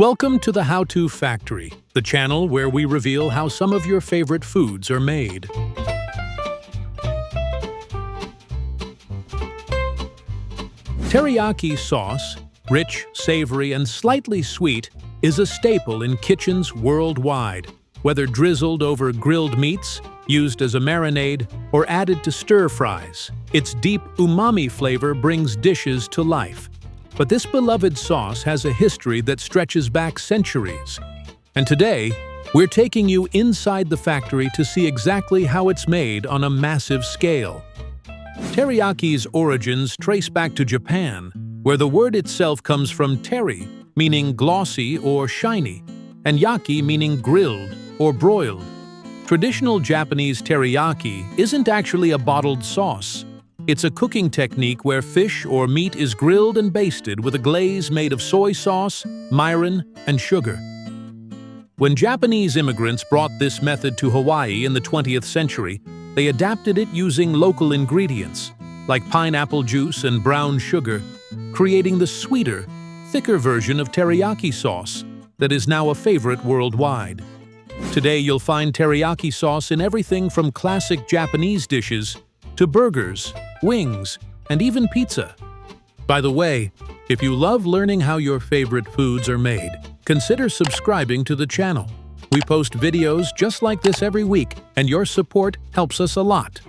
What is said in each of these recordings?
Welcome to the How-To Factory, the channel where we reveal how some of your favorite foods are made. Teriyaki sauce, rich, savory, and slightly sweet, is a staple in kitchens worldwide. Whether drizzled over grilled meats, used as a marinade, or added to stir-fries, its deep umami flavor brings dishes to life. But this beloved sauce has a history that stretches back centuries. And today, we're taking you inside the factory to see exactly how it's made on a massive scale. Teriyaki's origins trace back to Japan, where the word itself comes from teri, meaning glossy or shiny, and yaki meaning grilled or broiled. Traditional Japanese teriyaki isn't actually a bottled sauce. It's a cooking technique where fish or meat is grilled and basted with a glaze made of soy sauce, mirin, and sugar. When Japanese immigrants brought this method to Hawaii in the 20th century, they adapted it using local ingredients, like pineapple juice and brown sugar, creating the sweeter, thicker version of teriyaki sauce that is now a favorite worldwide. Today you'll find teriyaki sauce in everything from classic Japanese dishes to burgers, wings, and even pizza. By the way, if you love learning how your favorite foods are made, consider subscribing to the channel. We post videos just like this every week, and your support helps us a lot.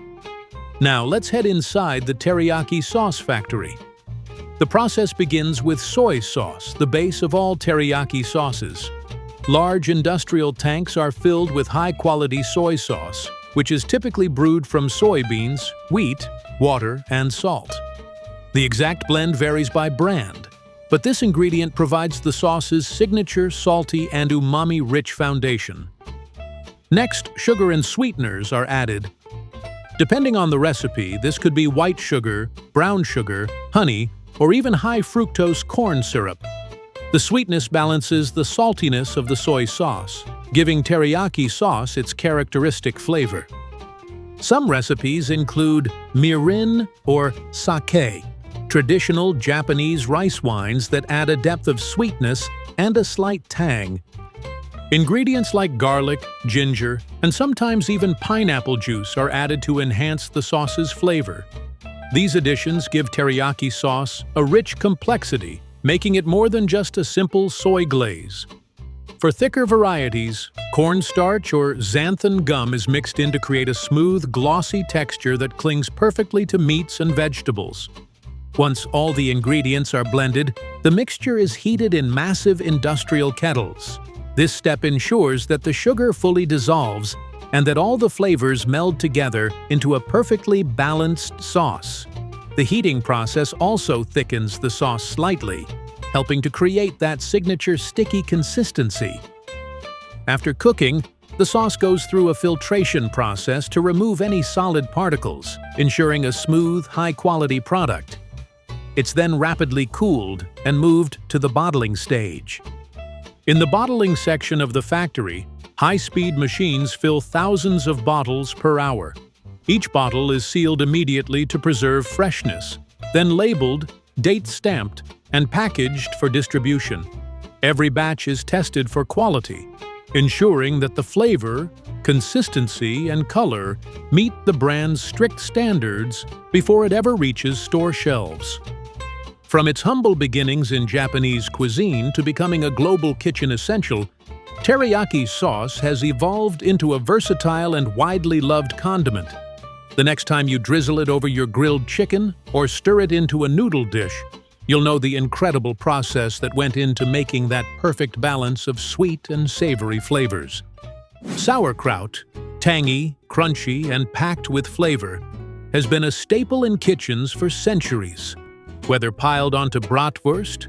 Now let's head inside the teriyaki sauce factory. The process begins with soy sauce, the base of all teriyaki sauces. Large industrial tanks are filled with high-quality soy sauce, which is typically brewed from soybeans, wheat, water, and salt. The exact blend varies by brand, but this ingredient provides the sauce's signature salty and umami-rich foundation. Next, sugar and sweeteners are added. Depending on the recipe, this could be white sugar, brown sugar, honey, or even high-fructose corn syrup. The sweetness balances the saltiness of the soy sauce, giving teriyaki sauce its characteristic flavor. Some recipes include mirin or sake, traditional Japanese rice wines that add a depth of sweetness and a slight tang. Ingredients like garlic, ginger, and sometimes even pineapple juice are added to enhance the sauce's flavor. These additions give teriyaki sauce a rich complexity, making it more than just a simple soy glaze. For thicker varieties, cornstarch or xanthan gum is mixed in to create a smooth, glossy texture that clings perfectly to meats and vegetables. Once all the ingredients are blended, the mixture is heated in massive industrial kettles. This step ensures that the sugar fully dissolves and that all the flavors meld together into a perfectly balanced sauce. The heating process also thickens the sauce slightly, helping to create that signature sticky consistency. After cooking, the sauce goes through a filtration process to remove any solid particles, ensuring a smooth, high-quality product. It's then rapidly cooled and moved to the bottling stage. In the bottling section of the factory, high-speed machines fill thousands of bottles per hour. Each bottle is sealed immediately to preserve freshness, then labeled, date-stamped, and packaged for distribution. Every batch is tested for quality, ensuring that the flavor, consistency, and color meet the brand's strict standards before it ever reaches store shelves. From its humble beginnings in Japanese cuisine to becoming a global kitchen essential, teriyaki sauce has evolved into a versatile and widely loved condiment. The next time you drizzle it over your grilled chicken or stir it into a noodle dish, you'll know the incredible process that went into making that perfect balance of sweet and savory flavors. Sauerkraut, tangy, crunchy, and packed with flavor, has been a staple in kitchens for centuries. Whether piled onto bratwurst,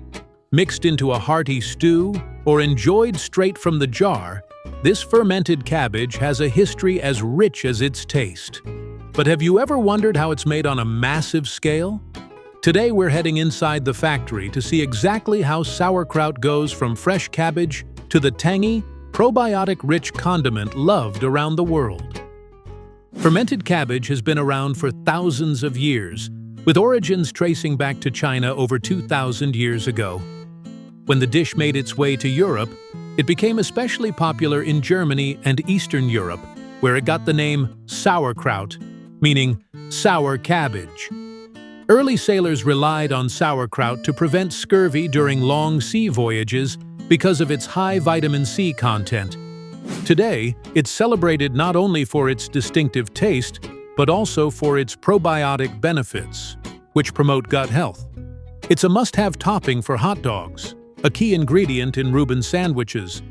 mixed into a hearty stew, or enjoyed straight from the jar, this fermented cabbage has a history as rich as its taste. But have you ever wondered how it's made on a massive scale? Today we're heading inside the factory to see exactly how sauerkraut goes from fresh cabbage to the tangy, probiotic-rich condiment loved around the world. Fermented cabbage has been around for thousands of years, with origins tracing back to China over 2,000 years ago. When the dish made its way to Europe, it became especially popular in Germany and Eastern Europe, where it got the name sauerkraut, meaning sour cabbage. Early sailors relied on sauerkraut to prevent scurvy during long sea voyages because of its high vitamin C content. Today, it's celebrated not only for its distinctive taste, but also for its probiotic benefits, which promote gut health. It's a must-have topping for hot dogs, a key ingredient in Reuben sandwiches,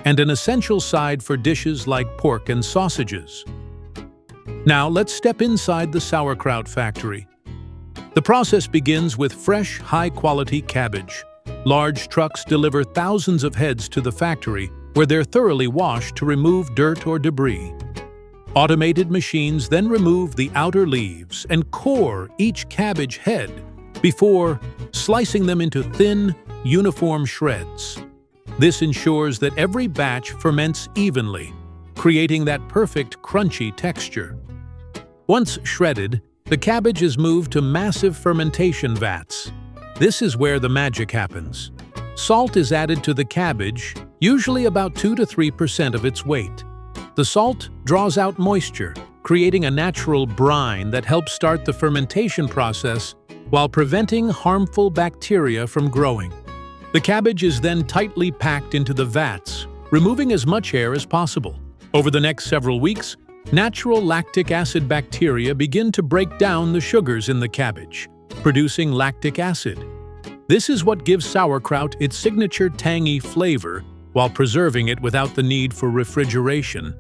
and an essential side for dishes like pork and sausages. Now let's step inside the sauerkraut factory. The process begins with fresh, high-quality cabbage. Large trucks deliver thousands of heads to the factory, where they're thoroughly washed to remove dirt or debris. Automated machines then remove the outer leaves and core each cabbage head before slicing them into thin, uniform shreds. This ensures that every batch ferments evenly, creating that perfect crunchy texture. Once shredded, the cabbage is moved to massive fermentation vats. This is where the magic happens. Salt is added to the cabbage, usually about 2 to 3% of its weight. The salt draws out moisture, creating a natural brine that helps start the fermentation process while preventing harmful bacteria from growing. The cabbage is then tightly packed into the vats, removing as much air as possible. Over the next several weeks, natural lactic acid bacteria begin to break down the sugars in the cabbage, producing lactic acid. This is what gives sauerkraut its signature tangy flavor while preserving it without the need for refrigeration.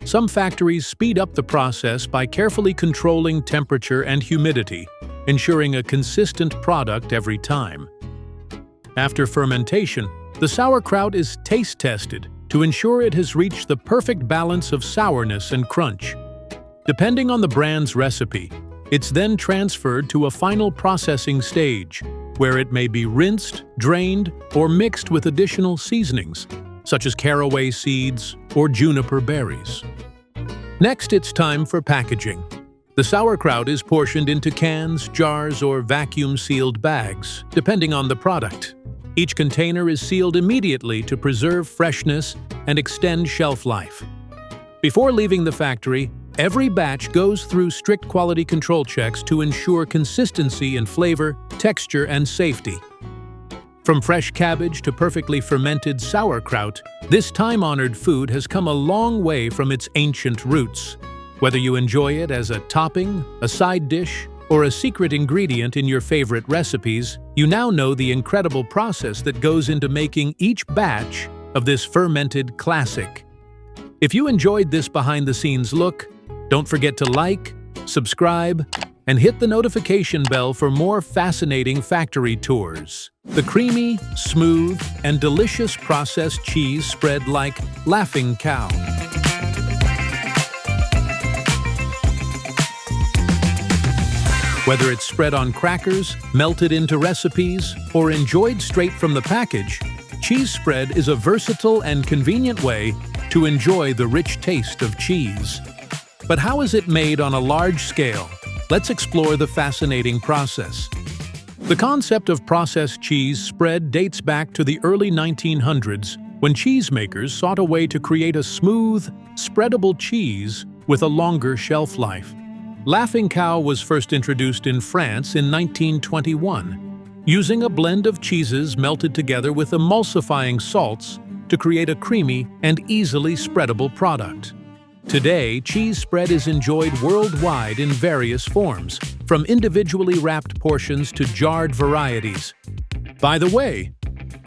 Some factories speed up the process by carefully controlling temperature and humidity, ensuring a consistent product every time. After fermentation, the sauerkraut is taste tested to ensure it has reached the perfect balance of sourness and crunch. Depending on the brand's recipe, it's then transferred to a final processing stage, where it may be rinsed, drained, or mixed with additional seasonings, such as caraway seeds or juniper berries. Next, it's time for packaging. The sauerkraut is portioned into cans, jars, or vacuum-sealed bags, depending on the product. Each container is sealed immediately to preserve freshness and extend shelf life. Before leaving the factory, every batch goes through strict quality control checks to ensure consistency in flavor, texture, and safety. From fresh cabbage to perfectly fermented sauerkraut, this time-honored food has come a long way from its ancient roots. Whether you enjoy it as a topping, a side dish, or a secret ingredient in your favorite recipes, you now know the incredible process that goes into making each batch of this fermented classic. If you enjoyed this behind-the-scenes look, don't forget to like, subscribe, and hit the notification bell for more fascinating factory tours. The creamy, smooth, and delicious processed cheese spread like Laughing Cow. Whether it's spread on crackers, melted into recipes, or enjoyed straight from the package, cheese spread is a versatile and convenient way to enjoy the rich taste of cheese. But how is it made on a large scale? Let's explore the fascinating process. The concept of processed cheese spread dates back to the early 1900s, when cheesemakers sought a way to create a smooth, spreadable cheese with a longer shelf life. Laughing Cow was first introduced in France in 1921, using a blend of cheeses melted together with emulsifying salts to create a creamy and easily spreadable product. Today, cheese spread is enjoyed worldwide in various forms, from individually wrapped portions to jarred varieties. By the way,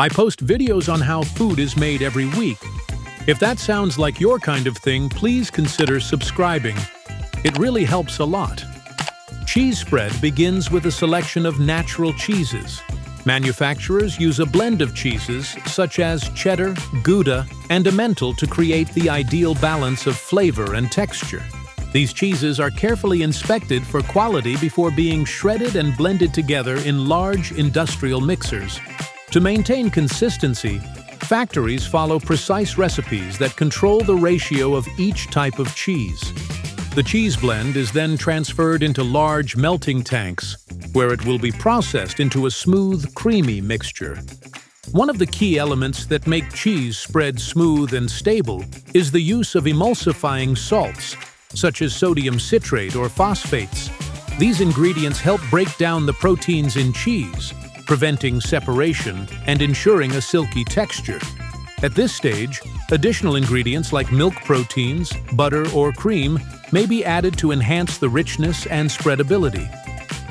I post videos on how food is made every week. If that sounds like your kind of thing, please consider subscribing. It really helps a lot. Cheese spread begins with a selection of natural cheeses. Manufacturers use a blend of cheeses such as cheddar, Gouda, and Emmental to create the ideal balance of flavor and texture. These cheeses are carefully inspected for quality before being shredded and blended together in large industrial mixers. To maintain consistency, factories follow precise recipes that control the ratio of each type of cheese. The cheese blend is then transferred into large melting tanks, where it will be processed into a smooth, creamy mixture. One of the key elements that make cheese spread smooth and stable is the use of emulsifying salts, such as sodium citrate or phosphates. These ingredients help break down the proteins in cheese, preventing separation and ensuring a silky texture. At this stage, additional ingredients like milk proteins, butter, or cream may be added to enhance the richness and spreadability.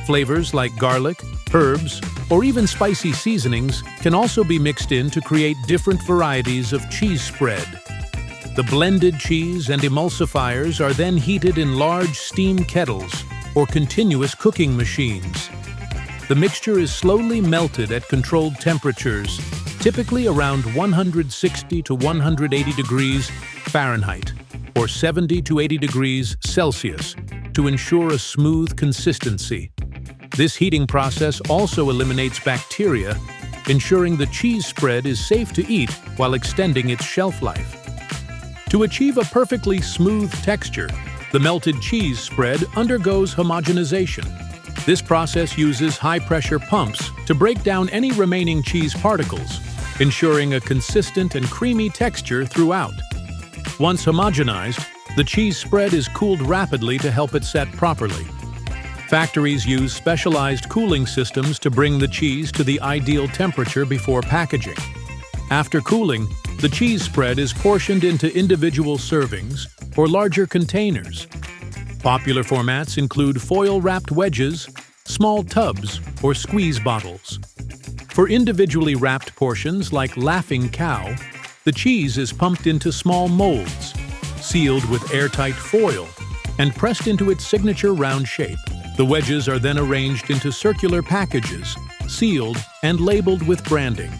Flavors like garlic, herbs, or even spicy seasonings can also be mixed in to create different varieties of cheese spread. The blended cheese and emulsifiers are then heated in large steam kettles or continuous cooking machines. The mixture is slowly melted at controlled temperatures, typically around 160 to 180 degrees Fahrenheit or 70 to 80 degrees Celsius to ensure a smooth consistency. This heating process also eliminates bacteria, ensuring the cheese spread is safe to eat while extending its shelf life. To achieve a perfectly smooth texture, the melted cheese spread undergoes homogenization. This process uses high-pressure pumps to break down any remaining cheese particles, ensuring a consistent and creamy texture throughout. Once homogenized, the cheese spread is cooled rapidly to help it set properly. Factories use specialized cooling systems to bring the cheese to the ideal temperature before packaging. After cooling, the cheese spread is portioned into individual servings or larger containers. Popular formats include foil-wrapped wedges, small tubs, or squeeze bottles. For individually wrapped portions like Laughing Cow, the cheese is pumped into small molds, sealed with airtight foil, and pressed into its signature round shape. The wedges are then arranged into circular packages, sealed and labeled with branding.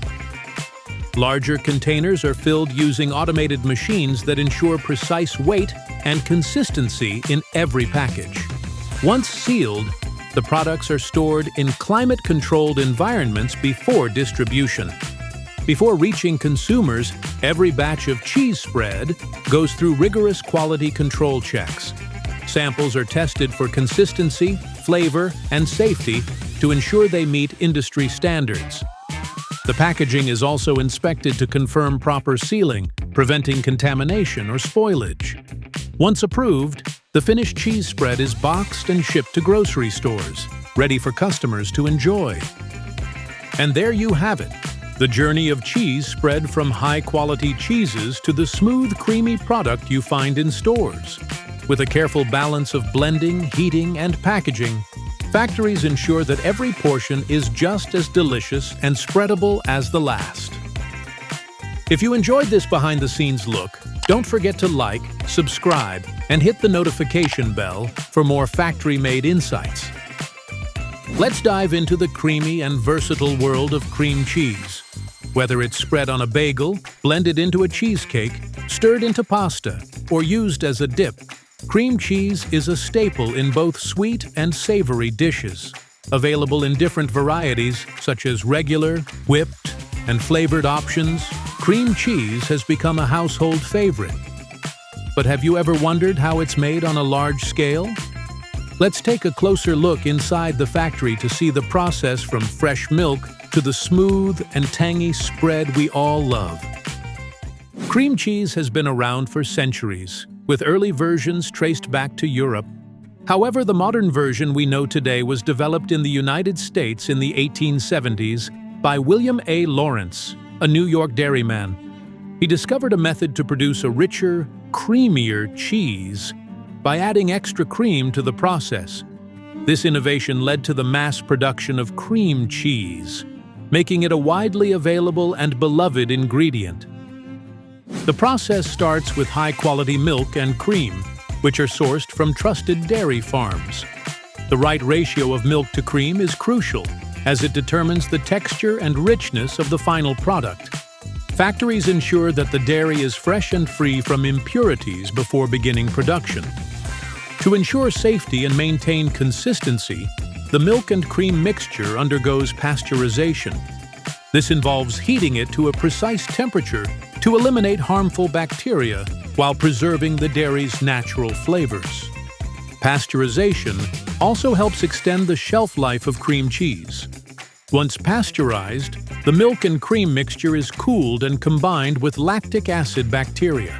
Larger containers are filled using automated machines that ensure precise weight and consistency in every package. Once sealed, the products are stored in climate-controlled environments before distribution. Before reaching consumers, every batch of cheese spread goes through rigorous quality control checks. Samples are tested for consistency, flavor, and safety to ensure they meet industry standards. The packaging is also inspected to confirm proper sealing, preventing contamination or spoilage. Once approved, the finished cheese spread is boxed and shipped to grocery stores, ready for customers to enjoy. And there you have it, the journey of cheese spread from high-quality cheeses to the smooth, creamy product you find in stores. With a careful balance of blending, heating, and packaging, factories ensure that every portion is just as delicious and spreadable as the last. If you enjoyed this behind-the-scenes look, don't forget to like, subscribe, and hit the notification bell for more factory-made insights. Let's dive into the creamy and versatile world of cream cheese. Whether it's spread on a bagel, blended into a cheesecake, stirred into pasta, or used as a dip, cream cheese is a staple in both sweet and savory dishes. Available in different varieties such as regular, whipped, and flavored options, cream cheese has become a household favorite. But have you ever wondered how it's made on a large scale? Let's take a closer look inside the factory to see the process from fresh milk to the smooth and tangy spread we all love. Cream cheese has been around for centuries, with early versions traced back to Europe. However, the modern version we know today was developed in the United States in the 1870s by William A. Lawrence, a New York dairyman. He discovered a method to produce a richer, creamier cheese by adding extra cream to the process. This innovation led to the mass production of cream cheese, making it a widely available and beloved ingredient. The process starts with high-quality milk and cream, which are sourced from trusted dairy farms. The right ratio of milk to cream is crucial, as it determines the texture and richness of the final product. Factories ensure that the dairy is fresh and free from impurities before beginning production. To ensure safety and maintain consistency, the milk and cream mixture undergoes pasteurization. This involves heating it to a precise temperature to eliminate harmful bacteria while preserving the dairy's natural flavors. Pasteurization also helps extend the shelf life of cream cheese. Once pasteurized, the milk and cream mixture is cooled and combined with lactic acid bacteria.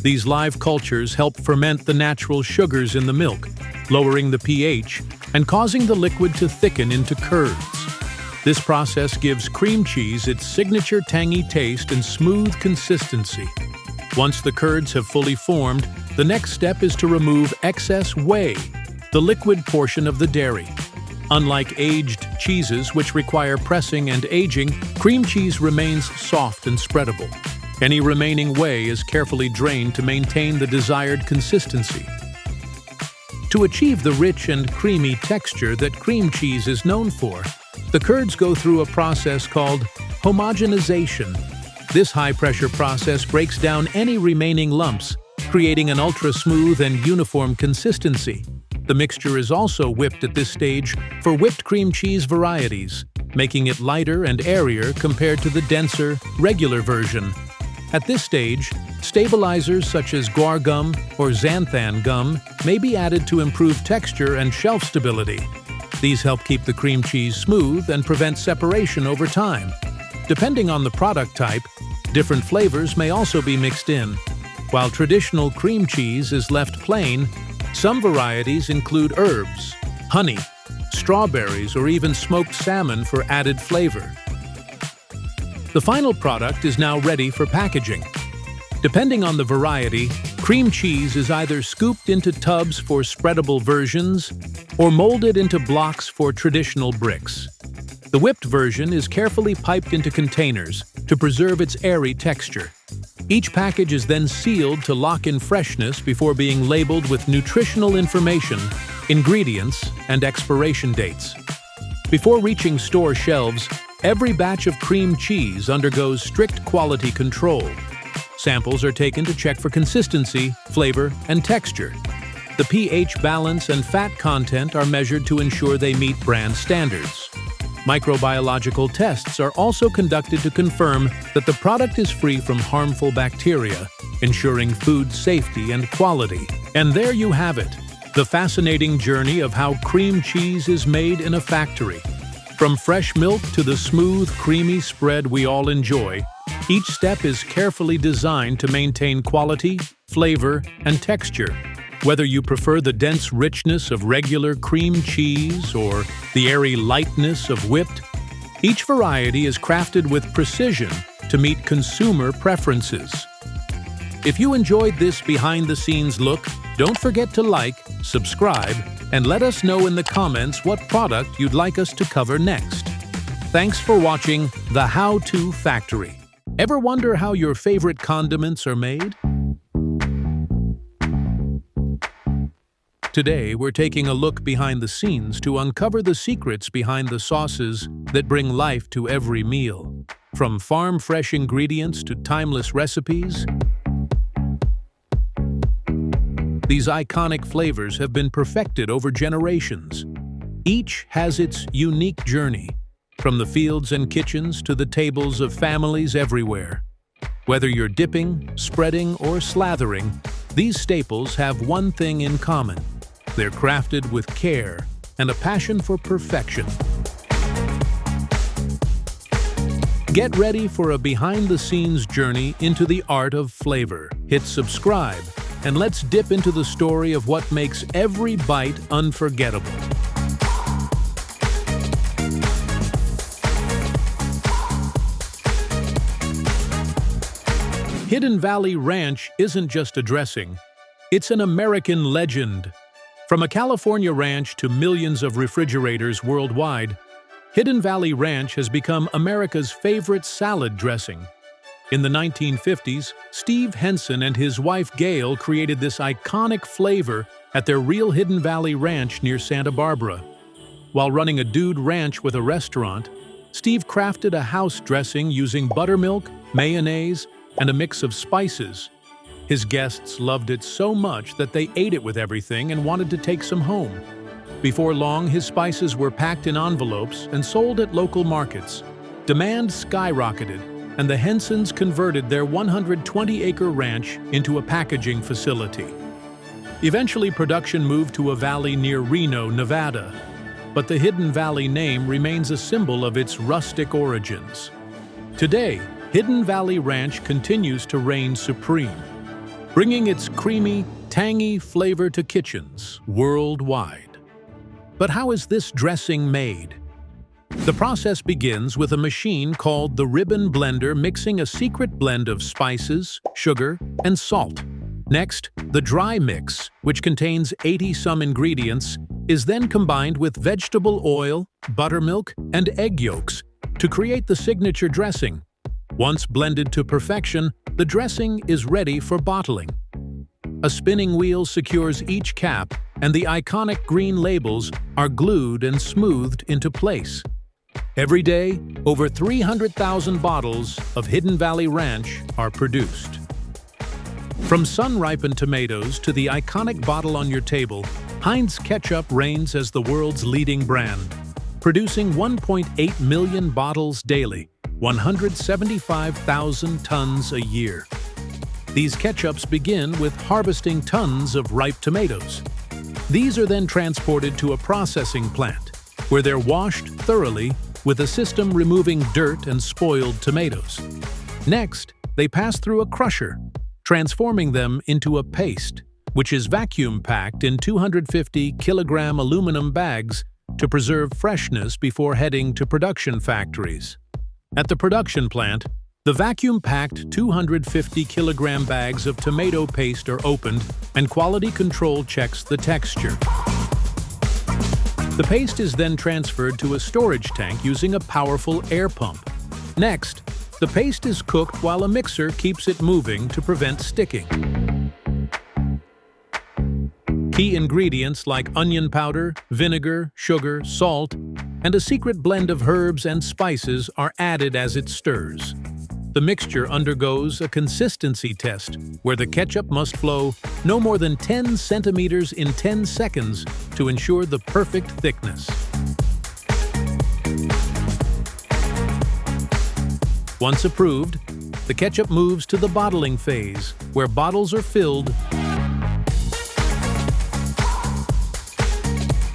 These live cultures help ferment the natural sugars in the milk, lowering the pH and causing the liquid to thicken into curds. This process gives cream cheese its signature tangy taste and smooth consistency. Once the curds have fully formed, the next step is to remove excess whey, the liquid portion of the dairy. Unlike aged cheeses, which require pressing and aging, cream cheese remains soft and spreadable. Any remaining whey is carefully drained to maintain the desired consistency. To achieve the rich and creamy texture that cream cheese is known for, the curds go through a process called homogenization. This high-pressure process breaks down any remaining lumps, creating an ultra-smooth and uniform consistency. The mixture is also whipped at this stage for whipped cream cheese varieties, making it lighter and airier compared to the denser, regular version. At this stage, stabilizers such as guar gum or xanthan gum may be added to improve texture and shelf stability. These help keep the cream cheese smooth and prevent separation over time. Depending on the product type, different flavors may also be mixed in. While traditional cream cheese is left plain, some varieties include herbs, honey, strawberries, or even smoked salmon for added flavor. The final product is now ready for packaging. Depending on the variety, cream cheese is either scooped into tubs for spreadable versions or molded into blocks for traditional bricks. The whipped version is carefully piped into containers to preserve its airy texture. Each package is then sealed to lock in freshness before being labeled with nutritional information, ingredients, and expiration dates. Before reaching store shelves, every batch of cream cheese undergoes strict quality control. Samples are taken to check for consistency, flavor, and texture. The pH balance and fat content are measured to ensure they meet brand standards. Microbiological tests are also conducted to confirm that the product is free from harmful bacteria, ensuring food safety and quality. And there you have it, the fascinating journey of how cream cheese is made in a factory. From fresh milk to the smooth, creamy spread we all enjoy, each step is carefully designed to maintain quality, flavor, and texture. Whether you prefer the dense richness of regular cream cheese or the airy lightness of whipped, each variety is crafted with precision to meet consumer preferences. If you enjoyed this behind-the-scenes look, don't forget to like, subscribe, and let us know in the comments what product you'd like us to cover next. Thanks for watching The How-To Factory. Ever wonder how your favorite condiments are made? Today, we're taking a look behind the scenes to uncover the secrets behind the sauces that bring life to every meal. From farm-fresh ingredients to timeless recipes, these iconic flavors have been perfected over generations. Each has its unique journey, from the fields and kitchens to the tables of families everywhere. Whether you're dipping, spreading, or slathering, these staples have one thing in common. They're crafted with care and a passion for perfection. Get ready for a behind-the-scenes journey into the art of flavor. Hit subscribe, and let's dip into the story of what makes every bite unforgettable. Hidden Valley Ranch isn't just a dressing, it's an American legend. From a California ranch to millions of refrigerators worldwide, Hidden Valley Ranch has become America's favorite salad dressing. In the 1950s, Steve Henson and his wife Gail created this iconic flavor at their real Hidden Valley Ranch near Santa Barbara. While running a dude ranch with a restaurant, Steve crafted a house dressing using buttermilk, mayonnaise, and a mix of spices. His guests loved it so much that they ate it with everything and wanted to take some home. Before long, his spices were packed in envelopes and sold at local markets. Demand skyrocketed, and the Hensons converted their 120-acre ranch into a packaging facility. Eventually, production moved to a valley near Reno, Nevada. but the Hidden Valley name remains a symbol of its rustic origins. Today, Hidden Valley Ranch continues to reign supreme, bringing its creamy, tangy flavor to kitchens worldwide. But how is this dressing made? The process begins with a machine called the ribbon blender mixing a secret blend of spices, sugar, and salt. Next, the dry mix, which contains 80-some ingredients, is then combined with vegetable oil, buttermilk, and egg yolks to create the signature dressing. Once blended to perfection, the dressing is ready for bottling. A spinning wheel secures each cap, and the iconic green labels are glued and smoothed into place. Every day, over 300,000 bottles of Hidden Valley Ranch are produced. From sun-ripened tomatoes to the iconic bottle on your table, Hines Ketchup reigns as the world's leading brand, producing 1.8 million bottles daily, 175,000 tons a year. These ketchups begin with harvesting tons of ripe tomatoes. These are then transported to a processing plant, where they're washed thoroughly with a system removing dirt and spoiled tomatoes. Next, they pass through a crusher, transforming them into a paste, which is vacuum-packed in 250-kilogram aluminum bags to preserve freshness before heading to production factories. At the production plant, the vacuum-packed 250-kilogram bags of tomato paste are opened and quality control checks the texture. The paste is then transferred to a storage tank using a powerful air pump. Next, the paste is cooked while a mixer keeps it moving to prevent sticking. Key ingredients like onion powder, vinegar, sugar, salt, and a secret blend of herbs and spices are added as it stirs. The mixture undergoes a consistency test, where the ketchup must flow no more than 10 centimeters in 10 seconds to ensure the perfect thickness. Once approved, the ketchup moves to the bottling phase, where bottles are filled,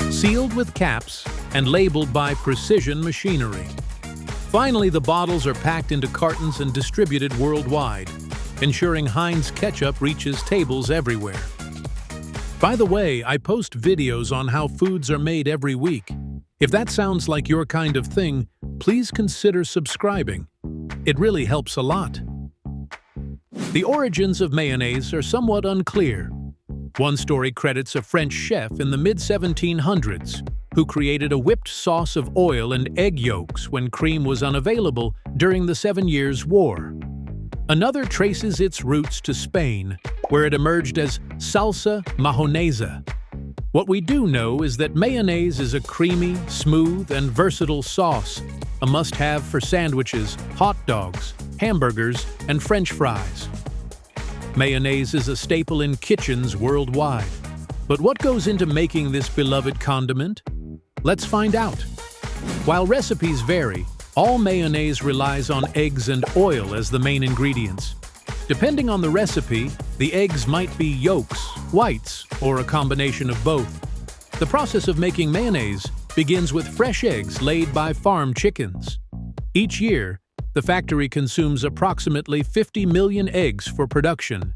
sealed with caps, and labeled by precision machinery. Finally, the bottles are packed into cartons and distributed worldwide, ensuring Heinz Ketchup reaches tables everywhere. By the way, I post videos on how foods are made every week. If that sounds like your kind of thing, please consider subscribing. It really helps a lot. The origins of mayonnaise are somewhat unclear. One story credits a French chef in the mid-1700s who created a whipped sauce of oil and egg yolks when cream was unavailable during the 7 Years' War. Another traces its roots to Spain, where it emerged as salsa mayonnaise. What we do know is that mayonnaise is a creamy, smooth, and versatile sauce, a must-have for sandwiches, hot dogs, hamburgers, and French fries. Mayonnaise is a staple in kitchens worldwide. But what goes into making this beloved condiment? Let's find out. While recipes vary, all mayonnaise relies on eggs and oil as the main ingredients. Depending on the recipe, the eggs might be yolks, whites, or a combination of both. The process of making mayonnaise begins with fresh eggs laid by farm chickens. Each year, the factory consumes approximately 50 million eggs for production.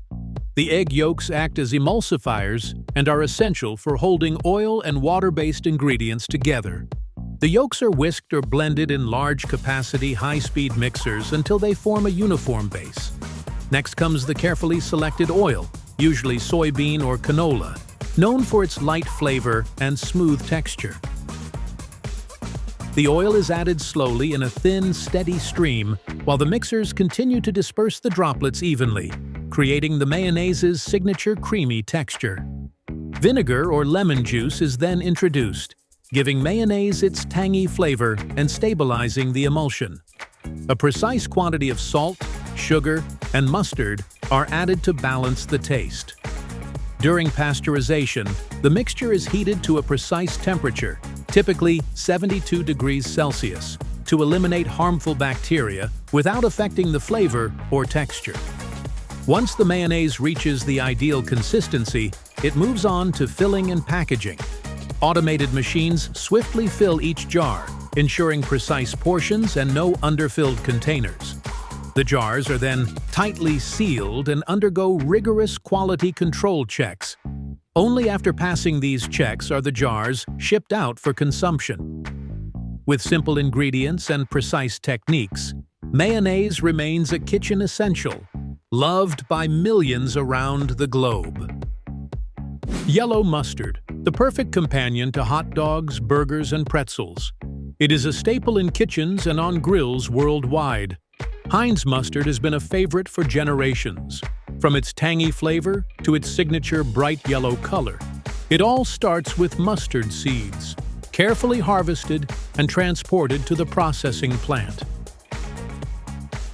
The egg yolks act as emulsifiers and are essential for holding oil and water-based ingredients together. The yolks are whisked or blended in large-capacity, high-speed mixers until they form a uniform base. Next comes the carefully selected oil, usually soybean or canola, known for its light flavor and smooth texture. The oil is added slowly in a thin, steady stream, while the mixers continue to disperse the droplets evenly, creating the mayonnaise's signature creamy texture. Vinegar or lemon juice is then introduced, giving mayonnaise its tangy flavor and stabilizing the emulsion. A precise quantity of salt, sugar, and mustard are added to balance the taste. During pasteurization, the mixture is heated to a precise temperature, typically 72 degrees Celsius, to eliminate harmful bacteria without affecting the flavor or texture. Once the mayonnaise reaches the ideal consistency, it moves on to filling and packaging. Automated machines swiftly fill each jar, ensuring precise portions and no underfilled containers. The jars are then tightly sealed and undergo rigorous quality control checks. Only after passing these checks are the jars shipped out for consumption. With simple ingredients and precise techniques, mayonnaise remains a kitchen essential, loved by millions around the globe. Yellow mustard, the perfect companion to hot dogs, burgers, and pretzels. It is a staple in kitchens and on grills worldwide. Heinz mustard has been a favorite for generations. From its tangy flavor to its signature bright yellow color, it all starts with mustard seeds, carefully harvested and transported to the processing plant.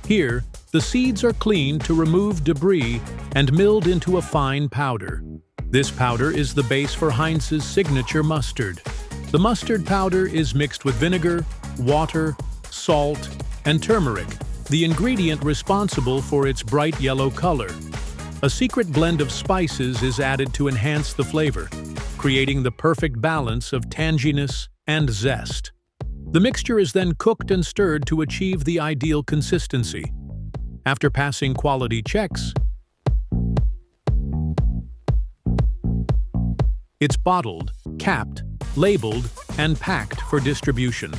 Here, the seeds are cleaned to remove debris and milled into a fine powder. This powder is the base for Heinz's signature mustard. The mustard powder is mixed with vinegar, water, salt, and turmeric, the ingredient responsible for its bright yellow color. A secret blend of spices is added to enhance the flavor, creating the perfect balance of tanginess and zest. The mixture is then cooked and stirred to achieve the ideal consistency. After passing quality checks, it's bottled, capped, labeled, and packed for distribution.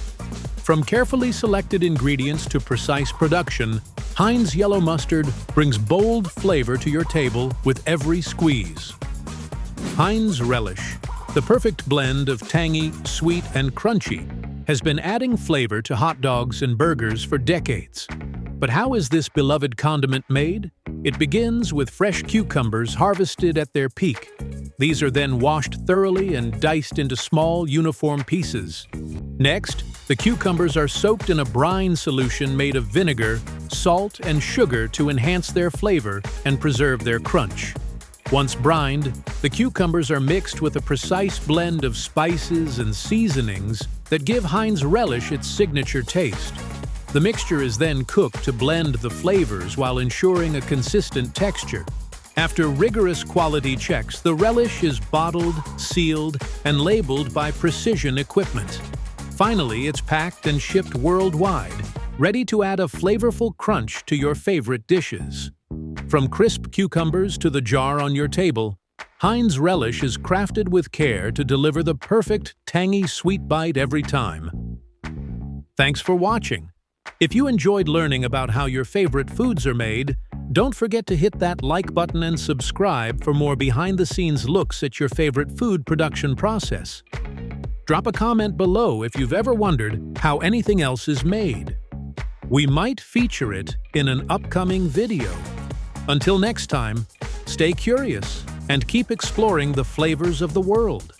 From carefully selected ingredients to precise production, Heinz Yellow Mustard brings bold flavor to your table with every squeeze. Hines Relish, the perfect blend of tangy, sweet, and crunchy, has been adding flavor to hot dogs and burgers for decades. But how is this beloved condiment made? It begins with fresh cucumbers harvested at their peak. These are then washed thoroughly and diced into small, uniform pieces. Next, the cucumbers are soaked in a brine solution made of vinegar, salt, and sugar to enhance their flavor and preserve their crunch. Once brined, the cucumbers are mixed with a precise blend of spices and seasonings that give Heinz Relish its signature taste. The mixture is then cooked to blend the flavors while ensuring a consistent texture. After rigorous quality checks, the relish is bottled, sealed, and labeled by precision equipment. Finally, it's packed and shipped worldwide, ready to add a flavorful crunch to your favorite dishes. From crisp cucumbers to the jar on your table, Heinz Relish is crafted with care to deliver the perfect, tangy sweet bite every time. Thanks for watching. If you enjoyed learning about how your favorite foods are made, don't forget to hit that like button and subscribe for more behind-the-scenes looks at your favorite food production process. Drop a comment below if you've ever wondered how anything else is made. We might feature it in an upcoming video. Until next time, stay curious and keep exploring the flavors of the world.